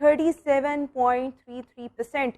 37.33%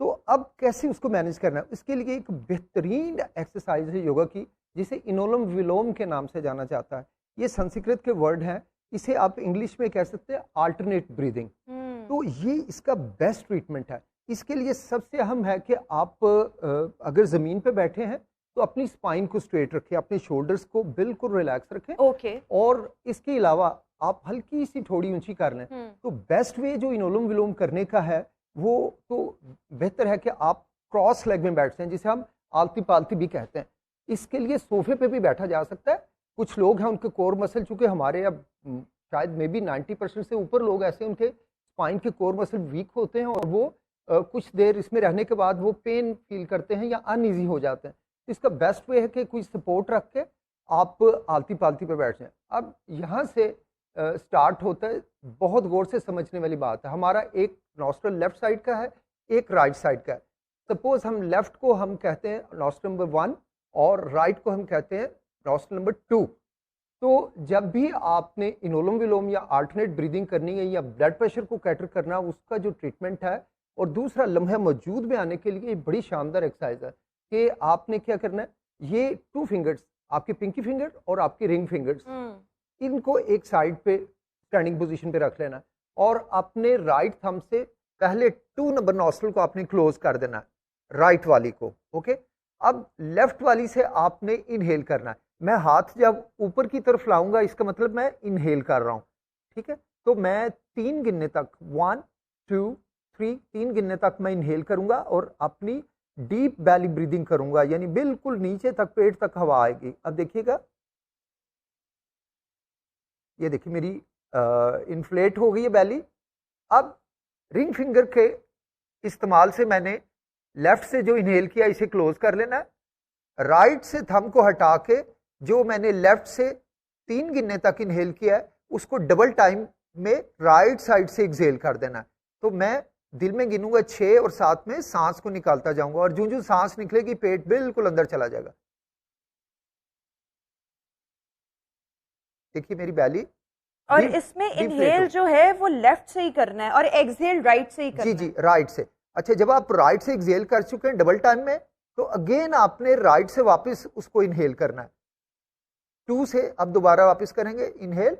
تو اب کیسے اس کو مینیج کرنا ہے؟ اس کے لیے ایک بہترین ایکسرسائز ہے یوگا کی، جسے انولم ولوم کے نام سے جانا جاتا ہے. یہ سنسکرت کے ورڈ ہیں، اسے آپ انگلش میں کہہ سکتے ہیں آلٹرنیٹ بریدنگ. تو یہ اس کا بیسٹ ٹریٹمنٹ ہے. اس کے لیے سب سے اہم ہے کہ آپ اگر زمین پہ بیٹھے ہیں تو اپنی اسپائن کو اسٹریٹ رکھیں، اپنے شولڈرز کو بالکل ریلیکس رکھیں. اور اس کے علاوہ آپ ہلکی سی تھوڑی اونچی کر لیں. تو بیسٹ وے جو انولم ولوم کرنے کا ہے وہ تو بہتر ہے کہ آپ کراس لیگ میں بیٹھتے ہیں، جسے ہم آلتی پالتی بھی کہتے ہیں. اس کے لیے صوفے پہ بھی بیٹھا جا سکتا ہے. کچھ لوگ ہیں ان کے کور مسل، چونکہ ہمارے اب شاید میں بھی 90% سے اوپر لوگ ایسے ان کے اسپائن کے کور مسل ویک ہوتے ہیں، اور وہ کچھ دیر اس میں رہنے کے بعد وہ پین فیل کرتے ہیں یا ان ایزی ہو جاتے ہیں. اس کا بیسٹ وے ہے کہ کوئی سپورٹ رکھ کے آپ آلتی پالتی پہ بیٹھ جائیں. اب یہاں سے سٹارٹ ہوتا ہے، بہت غور سے سمجھنے والی بات ہے. ہمارا ایک نوسٹرل لیفٹ سائڈ کا ہے، ایک رائٹ سائڈ کا ہے. سپوز ہم لیفٹ کو ہم کہتے ہیں نوسٹرل نمبر 1 اور رائٹ کو ہم کہتے ہیں نوسٹرل نمبر 2. تو جب بھی آپ نے انولم ولوم یا آلٹرنیٹ بریدنگ کرنی ہے یا بلڈ پریشر کو کیٹر کرنا، اس کا جو ٹریٹمنٹ ہے. اور دوسرا، لمحہ موجود میں آنے کے لیے یہ بڑی شاندار ایکسرسائز ہے کہ آپ نے کیا کرنا ہے، یہ 2 فنگرز، آپ کے پنکی فنگر اور آپ کے رنگ فنگرز، ان کو ایک سائڈ پہ اسٹینڈنگ پوزیشن پہ رکھ لینا، اور اپنے رائٹ تھم سے پہلے 2 نمبر نوسٹرل کو آپ نے کلوز کر دینا ہے، رائٹ والی کو. اوکے. اب لیفٹ والی سے آپ نے انہیل کرنا ہے. میں ہاتھ جب اوپر کی طرف لاؤں گا، اس کا مطلب میں انہیل کر رہا ہوں. ٹھیک ہے. تو میں 3 گننے تک 1 2 3 3 گننے تک میں انہیل کروں گا اور اپنی ڈیپ بیلی بریدنگ کروں گا، یعنی بالکل نیچے تک پیٹ تک ہوا آئے گی. اب دیکھیے گا، یہ دیکھیے میری انفلیٹ ہو گئی ہے بیلی. اب رنگ فنگر کے استعمال سے میں نے لیفٹ سے جو انہیل کیا اسے کلوز کر لینا ہے. رائٹ سے تھم کو ہٹا کے جو میں نے لیفٹ سے 3 گننے تک انہیل کیا ہے اس کو ڈبل ٹائم میں رائٹ سائڈ سے ایکسہیل کر دینا ہے. تو میں دل میں گنوں گا 6 اور ساتھ میں سانس کو نکالتا جاؤں گا، اور جو جو سانس نکلے گی پیٹ بالکل اندر چلا جائے گا. دیکھیے میری بیلی. اور اس میں انہیل جو ہے وہ لیفٹ سے ہی کرنا ہے اور ایکسہیل رائٹ سے ہی کرنا ہے. جی رائٹ سے. اچھا، جب آپ رائٹ سے ایکسہیل کر چکے ہیں ڈبل ٹائم میں، تو اگین آپ نے رائٹ سے واپس اس کو انہیل کرنا ہے. 2 سے اب دوبارہ واپس کریں گے انہیل.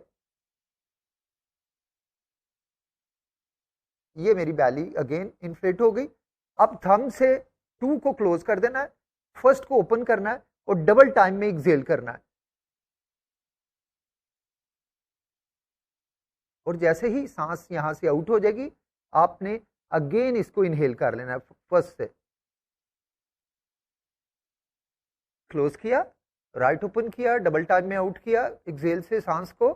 یہ میری بیلی اگین انفلیٹ ہو گئی. اب تھم سے 2 کو کلوز کر دینا ہے، فرسٹ کو اوپن کرنا ہے اور ڈبل ٹائم میں ایکسہیل کرنا ہے. اور جیسے ہی سانس یہاں سے آؤٹ ہو جائے گی، آپ نے اگین اس کو انہیل کر لینا ہے. فرسٹ سے کلوز کیا، رائٹ اوپن کیا، ڈبل ٹائم میں آؤٹ کیا ایکسہیل سے سانس کو.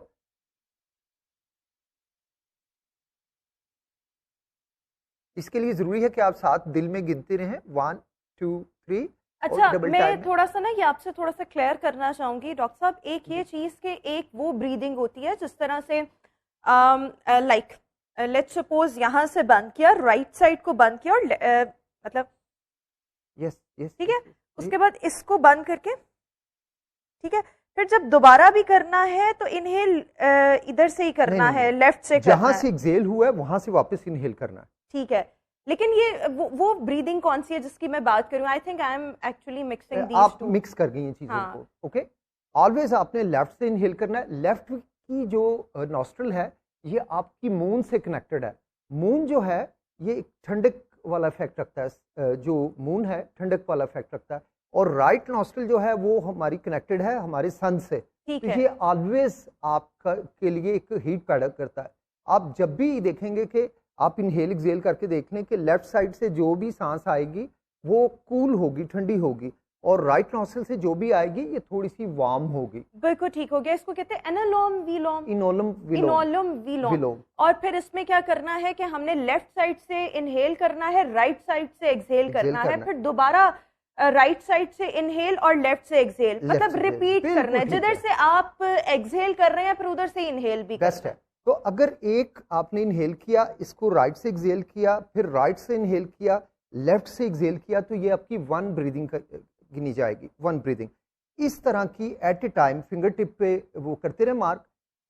اس کے لیے ضروری ہے کہ آپ ساتھ دل میں گنتے رہیں 1 2 3. اچھا، میں تھوڑا سا نا یہ آپ سے تھوڑا سا کلیئر کرنا چاہوں گی ڈاکٹر صاحب. ایک یہ چیز کہ ایک وہ بریدنگ ہوتی ہے جس طرح سے لائک لیٹ سپوز یہاں سے بند کیا، رائٹ سائڈ کو بند کیا، اور مطلب ٹھیک ہے، اس کے بعد اس کو بند کر کے، ٹھیک ہے، پھر جب دوبارہ بھی کرنا ہے تو انہیل ادھر سے ہی کرنا ہے، لیفٹ سے کرنا ہے، جہاں سے ایکسہیل ہوا ہے وہاں سے واپس انہیل کرنا ہے. ٹھیک ہے. لیکن یہ وہ بریدنگ کون سی ہے جس کی میں بات کروں؟ I think I am actually mixing these آپ ٹو. مکس کر گئی ہیں چیزوں کو. اوکے. آلویز آپ نے لیفٹ سے انہیل کرنا ہے. لیفٹ کی جو نوسٹرل ہے یہ آپ کی مون سے کنیکٹڈ ہے. مون جو ہے یہ ایک ٹھنڈک والا افیکٹ رکھتا ہے، جو مون ہے ٹھنڈک والا افیکٹ رکھتا ہے. اور رائٹ نوسٹرل جو ہے وہ ہماری کنیکٹڈ ہے ہمارے سن سے. تو یہ آلویز آپ کے لیے ایک ہیٹ پیدا کرتا ہے. آپ جب بھی دیکھیں گے کہ آپ انہیل ایکسہیل کر کے دیکھ لیں کہ لیفٹ سائڈ سے جو بھی سانس آئے گی وہ کول ہوگی، ٹھنڈی ہوگی، اور رائٹ نوسٹرل سے جو بھی آئے گی یہ تھوڑی سی وارم ہوگی. بالکل ٹھیک ہو گیا. اس کو کہتے ہیں انولوم ویلوم. انولم ویلوم. اور پھر اس میں کیا کرنا ہے کہ ہم نے لیفٹ سائڈ سے انہیل کرنا ہے، رائٹ سائڈ سے ایکسہیل کرنا ہے، پھر دوبارہ رائٹ سائڈ سے انہیل اور لیفٹ سے ایکسہیل، مطلب ریپیٹ کرنا ہے. جدھر سے آپ ایکسہیل کر رہے ہیں پھر ادھر سے انہیل بھی بیسٹ ہے. تو اگر ایک آپ نے انہیل کیا، اس کو رائٹ سے ایکسہیل کیا، پھر رائٹ سے انہیل کیا، لیفٹ سے ایکسہیل کیا، تو یہ آپ کی 1 بریدنگ گنی جائے گی. 1 بریدنگ اس طرح کی ایٹ اے ٹائم فنگر ٹپ پہ وہ کرتے رہے مارک.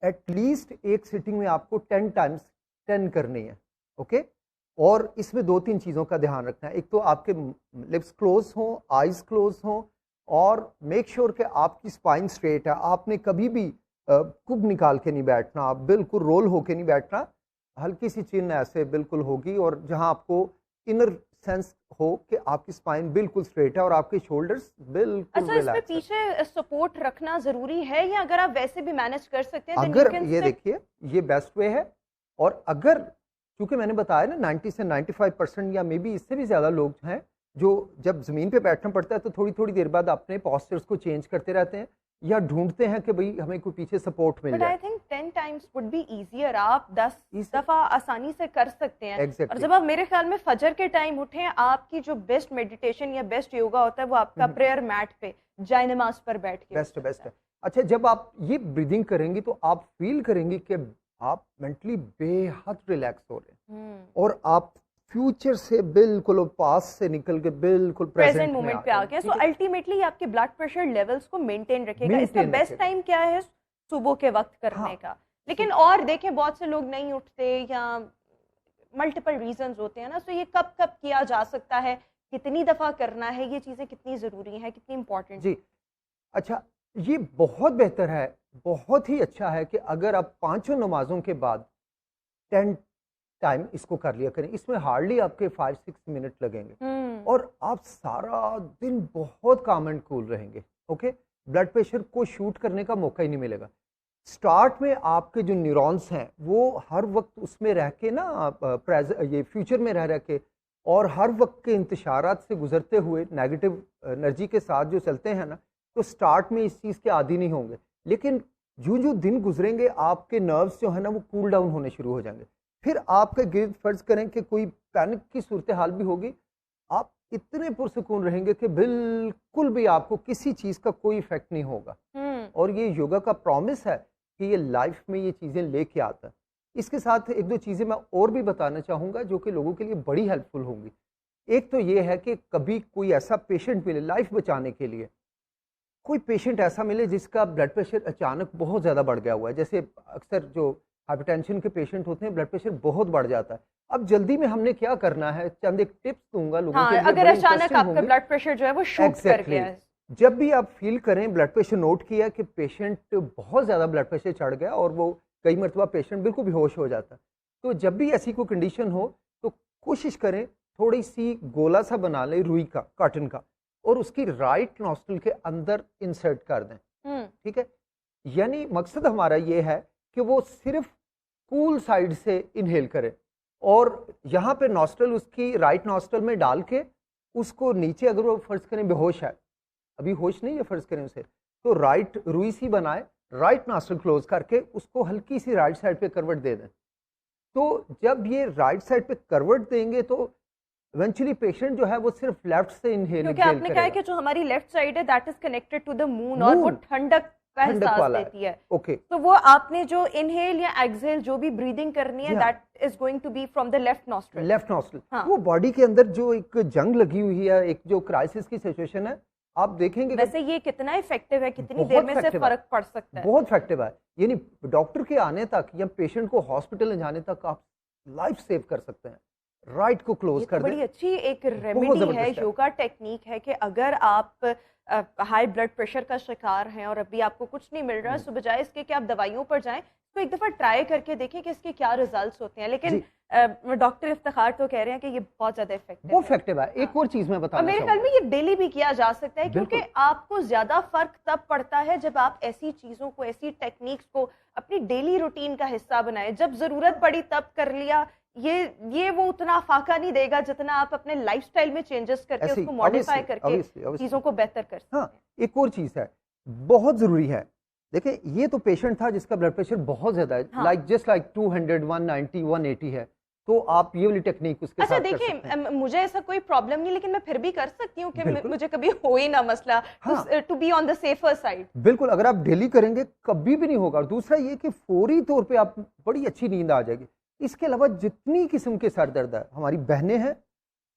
ایٹ لیسٹ ایک سٹنگ میں آپ کو 10 ٹائمز 10 کرنی ہے. اوکے. اور اس میں 2-3 چیزوں کا دھیان رکھنا ہے. ایک تو آپ کے لپس کلوز ہوں, آئیز کلوز ہوں, اور میک شیور کہ آپ کی اسپائن اسٹریٹ ہے. آپ نے کبھی بھی کب نکال کے نہیں بیٹھنا, آپ بالکل رول ہو کے نہیں بیٹھنا. ہلکی سی چین ایسے بالکل ہوگی, اور جہاں آپ کو انر سینس ہو کہ آپ کی اسپائن بالکل اسٹریٹ ہے اور آپ کے شولڈرز بالکل اچھا اس میں ریلیکس ہے. پیچھے سپورٹ رکھنا ضروری ہے یا اگر آپ ویسے بھی مینج کر سکتے ہیں اگر یہ دیکھیے یہ بیسٹ وے ہے, اور اگر چونکہ میں نے بتایا نا 90 سے 95% یا مے بی اس سے بھی زیادہ لوگ ہیں جو جب زمین پہ بیٹھنا پڑتا ہے تو تھوڑی تھوڑی دیر بعد اپنے پوسچرز کو چینج کرتے رہتے ہیں یا ڈھونڈتے ہیں کہ بھئی ہمیں کوئی پیچھے سپورٹ مل جائے. But I think 10 times would be easier. آپ 10 دفعہ آسانی سے کر سکتے ہیں. Exactly. اور جب آپ میرے خیال میں فجر کے ٹائم اٹھیں, آپ کی جو بیسٹ میڈیٹیشن یا بیسٹ یوگا ہوتا ہے وہ آپ کا پریئر میٹ پہ جائے نماز پر بیٹھ کے بیسٹ ہے. اچھا جب آپ یہ بریدنگ کریں گی تو آپ فیل کریں گی کہ آپ مینٹلی بے حد ریلیکس ہو رہے ہیں اور آپ فیوچر سے بالکل پاس سے نکل کے بالکل پریزنٹ مومنٹ پہ آ گئے. سو الٹیمیٹلی آپ کے بلڈ پریشر لیولز کو مینٹین رکھے گا. اس کا بیسٹ ٹائم کیا ہے؟ صبح کے وقت کرنے کا. لیکن اور دیکھیں بہت سے لوگ نہیں اٹھتے یا ملٹیپل ریزنز ہوتے ہیں نا, سو یہ کب کب کیا جا سکتا ہے, کتنی دفعہ کرنا ہے, یہ چیزیں کتنی ضروری ہیں, کتنی امپورٹنٹ؟ جی اچھا یہ بہت بہتر ہے, بہت ہی اچھا ہے کہ اگر آپ 5 نمازوں کے بعد 10 ٹائم اس کو کر لیا کریں. اس میں ہارڈلی آپ کے 5-6 منٹ لگیں گے اور آپ سارا دن بہت کام اینڈ کول رہیں گے. اوکے, بلڈ پریشر کو شوٹ کرنے کا موقع ہی نہیں ملے گا. سٹارٹ میں آپ کے جو نیورونز ہیں وہ ہر وقت اس میں رہ کے نا یہ فیوچر میں رہ کے اور ہر وقت کے انتشارات سے گزرتے ہوئے نیگیٹو انرجی کے ساتھ جو چلتے ہیں نا, تو سٹارٹ میں اس چیز کے عادی نہیں ہوں گے. لیکن جو دن گزریں گے آپ کے نروز جو ہے نا وہ کول ڈاؤن ہونے شروع ہو جائیں گے. پھر آپ کے گرد فرض کریں کہ کوئی پینک کی صورتحال بھی ہوگی, آپ اتنے پرسکون رہیں گے کہ بالکل بھی آپ کو کسی چیز کا کوئی ایفیکٹ نہیں ہوگا. اور یہ یوگا کا پرومس ہے کہ یہ لائف میں یہ چیزیں لے کے آتا ہے. اس کے ساتھ 1-2 چیزیں میں اور بھی بتانا چاہوں گا جو کہ لوگوں کے لیے بڑی ہیلپ فل ہوں گی. ایک تو یہ ہے کہ کبھی کوئی ایسا پیشنٹ ملے لائف بچانے کے لیے, کوئی پیشنٹ ایسا ملے جس کا بلڈ پریشر اچانک بہت زیادہ بڑھ گیا ہوا ہے. جیسے اکثر جو ہائپر ٹینشن کے پیشنٹ ہوتے ہیں بلڈ پریشر بہت بڑھ جاتا ہے. اب جلدی میں ہم نے کیا کرنا ہے, چند ایک ٹپس دوں گا لوگوں کے لیے. اگر اچانک آپ کا بلڈ پریشر جو ہے وہ شوٹ کر گیا ہے, جب بھی آپ فیل کریں بلڈ پریشر نوٹ کیا کہ پیشنٹ بہت زیادہ بلڈ پریشر چڑھ گیا اور وہ کئی مرتبہ پیشنٹ بالکل بے ہوش ہو جاتا ہے, تو جب بھی ایسی کوئی کنڈیشن ہو تو کوشش کریں تھوڑی سی گولا سا بنا لیں روئی کا, کاٹن کا, اور اس کی رائٹ نوسٹل کے اندر انسرٹ کر دیں. ٹھیک ہے, یعنی مقصد ہمارا یہ ہے کہ وہ صرف کول سائڈ سے انہیل کرے اور یہاں پہ نوسٹل اس کی رائٹ نوسٹل میں ڈال کے اس کو نیچے, اگر وہ فرض کریں بے ہوش ہے, ابھی ہوش نہیں ہے فرض کریں اسے, تو رائٹ روئی سی بنائے, رائٹ نوسٹل کلوز کر کے اس کو ہلکی سی رائٹ سائڈ پہ کروٹ دے دیں. تو جب یہ رائٹ سائڈ پہ کروٹ دیں گے تو ایونچولی پیشنٹ جو ہے وہ صرف لیفٹ سے انہیل کیونکہ آپ نے کہا ہے کہ جو ہماری لیفٹ سائڈ ہے that is connected to the moon اور وہ ٹھنڈک کا احساس دیتی ہے. اوکے, تو وہ آپ نے جو انہیل یا ایکسہیل جو بھی بریدنگ کرنی ہے that is going to be from the left nostril. Left nostril وہ باڈی کے اندر جو ایک جنگ لگی ہوئی ہے, ایک جو کرائسس کی سچویشن ہے, آپ دیکھیں گے ویسے یہ کتنا افیکٹو ہے, کتنی دیر میں سے فرق پڑ سکتا ہے. بہت افیکٹو ہے, یعنی ڈاکٹر کے آنے تک یا پیشنٹ کو ہاسپٹل لے جانے تک آپ لائف سیو کر سکتے ہیں. رائٹ کو کلوز کر دیں. بڑی اچھی ایک ریمیڈی ہے, یوگا ٹیکنیک ہے کہ اگر آپ ہائی بلڈ پریشر کا شکار ہیں اور ابھی آپ کو کچھ نہیں مل رہا, سو بجائے اس کے کہ آپ دوائیوں پر جائیں تو ایک دفعہ ٹرائی کر کے دیکھیں کہ اس کے کیا ریزلٹس ہوتے ہیں. لیکن ڈاکٹر افتخار تو کہہ رہے ہیں کہ یہ بہت زیادہ افیکٹو ہے. ایک اور چیز میں بتانا میرے خیال میں یہ ڈیلی بھی کیا جا سکتا ہے, کیونکہ آپ کو زیادہ فرق تب پڑتا ہے جب آپ ایسی چیزوں کو, ایسی ٹیکنیکس کو اپنی ڈیلی روٹین کا حصہ بنائیں. جب ضرورت پڑی تب کر لیا, یہ وہ اتنا فاقہ نہیں دے گا جتنا آپ اپنے لائف سٹائل میں چینجز کر کے اس کو ماڈیفائی کر کے چیزوں کو بہتر کر سکتے ہیں. ایک اور چیز ہے بہت ضروری ہے, دیکھیں یہ تو پیشنٹ تھا جس کا بلڈ پریشر بہت زیادہ ہے, لائک 200, 190, 180 ہے, تو آپ یہ والی ٹیکنیک اس کے ساتھ کر سکتے ہیں. دیکھیں مجھے ایسا کوئی پرابلم نہیں, لیکن میں پھر بھی کر سکتی ہوں کہ مجھے کبھی ہو ہی نہ مسئلہ, to be on the safer side. بالکل, اگر آپ ڈیلی کریں گے کبھی بھی نہیں ہوگا. اور دوسرا یہ کہ فوری طور پہ آپ بڑی اچھی نیند آ جائے گی. اس کے علاوہ جتنی قسم کے سر درد ہے, ہماری بہنیں ہیں,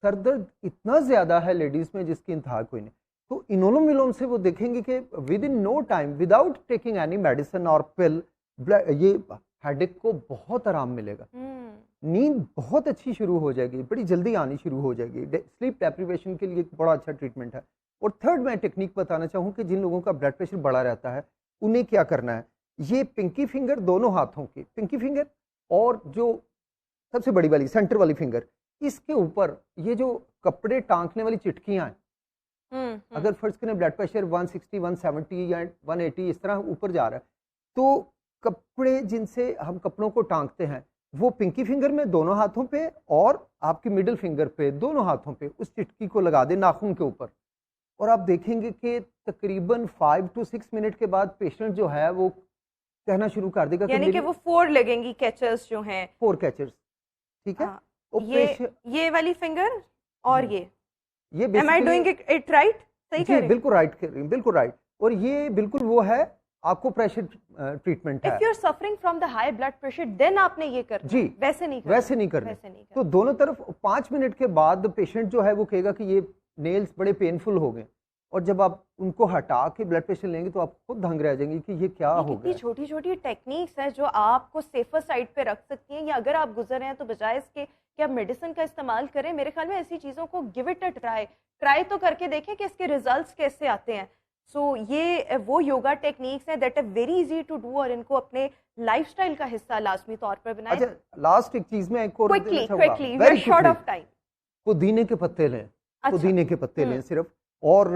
سر درد اتنا زیادہ ہے لیڈیز میں جس کی انتہا کوئی نہیں, تو انولوم ولوم سے وہ دیکھیں گے کہ with in no time without taking any medicine اور پل, یہ ہیڈک کو بہت آرام ملے گا, نیند بہت اچھی شروع ہو جائے گی, بڑی جلدی آنی شروع ہو جائے گی. سلیپ ڈیپریویشن کے لیے ایک بڑا اچھا ٹریٹمنٹ ہے. اور تھرڈ میں ٹیکنیک بتانا چاہوں کہ جن لوگوں کا بلڈ پریشر بڑا رہتا ہے انہیں کیا کرنا ہے. یہ پنکی فنگر دونوں ہاتھوں کی, پنکی فنگر اور جو سب سے بڑی والی سینٹر والی فنگر, اس کے اوپر یہ جو کپڑے ٹانکنے والی چٹکیاں ہیں, اگر فرض کریں بلڈ پریشر 160 170 یا 180 اس طرح اوپر جا رہا ہے, تو کپڑے جن سے ہم کپڑوں کو ٹانکتے ہیں وہ پنکی فنگر میں دونوں ہاتھوں پہ اور آپ کی مڈل فنگر پہ دونوں ہاتھوں پہ اس چٹکی کو لگا دیں ناخن کے اوپر, اور آپ دیکھیں گے کہ تقریباً 5 to 6 منٹ کے بعد پیشنٹ جو ہے وہ کہنا شروع کر دے گا, یعنی کہ وہ 4 لگیں گی کیچرز جو ہیں, 4 کیچرز, ٹھیک ہے. یہ والی فنگر اور یہ am I doing it right, صحیح کہہ رہے ہیں, بالکل رائٹ کہہ رہی ہیں, بالکل رائٹ. اور یہ بالکل وہ ہے آپ کو پریشر ٹریٹمنٹ ہے. if you're suffering from the high blood pressure then آپ نے یہ کرنا, جی ویسے نہیں کرنا. تو دونوں طرف 5 منٹ کے بعد پیشنٹ جو ہے وہ کہے گا کہ یہ نیلز بڑے پینفل ہو گئے, اور جب آپ ان کو ہٹا کے بلڈ پریشر لیں گے تو آپ خود دھنگ رہ جائیں گے کہ یہ کیا ہو گیا. چھوٹی چھوٹی ٹیکنیکس ہیں جو آپ کو سیفر سائڈ پہ رکھ سکتی ہیں, یا اگر آپ گزر رہے ہیں تو بجائے اس کے کہ آپ میڈیسن کا استعمال کریں, میرے خیال میں ایسی چیزوں کو گیو اٹ اے ٹرائی تو کر کے دیکھیں کہ اس کے ریزلٹس کیسے آتے ہیں. سو یہ وہ یوگا ٹیکنیکس ہیں that are very easy to do, اور ان کو اپنے لائف سٹائل کا حصہ لازمی طور پر بنائیں. اچھا لاسٹ ایک چیز میں ایک اور quickly very short of time, پودینے کے پتے لیں, پودینے کے پتے لیں صرف, اور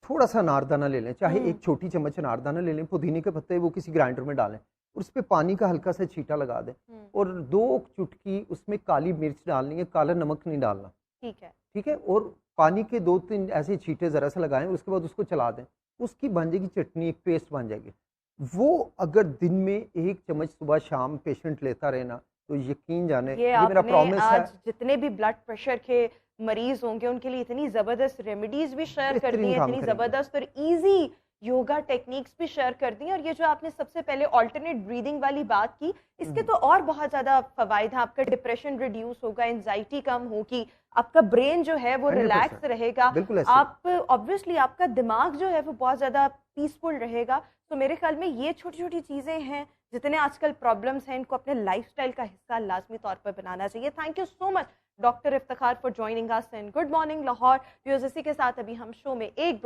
تھوڑا سا اناردانہ لے لیں, چاہے ایک چھوٹی چمچ اناردانہ لے لیں, پودینے کے پتے وہ کسی گرائنڈر میں ڈالیں اور اس پہ پانی کا ہلکا سا چھیٹا لگا دیں, اور 2 چٹکی اس میں کالی مرچ ڈالنی ہے, کالا نمک نہیں ڈالنا, ٹھیک ہے, اور پانی کے 2-3 ایسے چھیٹے ذرا سا لگائیں, اور اس کے بعد اس کو چلا دیں, اس کی بن جائے گی چٹنی, ایک پیسٹ بن جائے گی. وہ اگر دن میں 1 چمچ صبح شام پیشنٹ لیتا رہے نا تو یقین جانے یہ میرا پرومس ہے. آج جتنے بھی بلڈ پریشر کے مریض ہوں گے ان کے لیے اتنی زبردست ریمیڈیز بھی شیئر کر دی ہیں, اتنی زبردست اور ایزی یوگا ٹیکنیکس بھی شیئر کر دی ہیں, اور یہ جو آپ نے سب سے پہلے آلٹرنیٹ بریدنگ والی بات کی, اس کے تو اور بہت زیادہ فوائد ہیں. آپ کا ڈپریشن ریڈیوس ہوگا, انزائٹی کم ہوگی, آپ کا برین جو ہے وہ ریلیکس رہے گا, آپ آبویسلی آپ کا دماغ جو ہے وہ بہت زیادہ پیسفل رہے گا. تو میرے خیال میں یہ چھوٹی چھوٹی چیزیں ہیں, جتنے آج کل پرابلمس ہیں ان کو اپنے لائف سٹائل کا حصہ لازمی طور پر بنانا چاہیے. Thank you so much doctor Iftikhar for joining us in good morning Lahore. اسی کے ساتھ ابھی ہم شو میں ایک